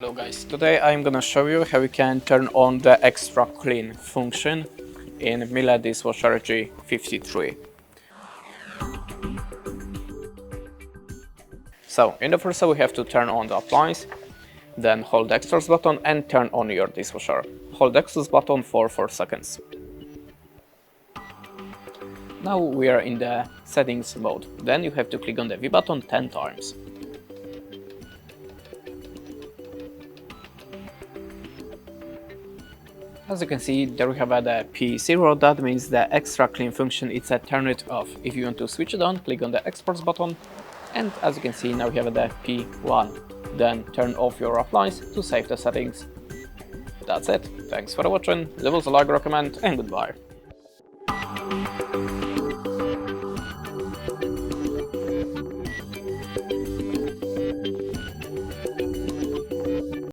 Hello guys, today I'm gonna show you how you can turn on the extra clean function in Miele Dishwasher G53. So in the first step we have to turn on the appliance, then hold the extras button and turn on your dishwasher. Hold the extras button for 4 seconds. Now we are in the settings mode, then you have to click on the V button 10 times. As you can see, there we have the P0, that means the extra clean function, it's a turn it off. If you want to switch it on, click on the exports button, and as you can see, now we have the P1. Then turn off your appliance to save the settings. That's it. Thanks for watching, leave us a like, recommend, and goodbye.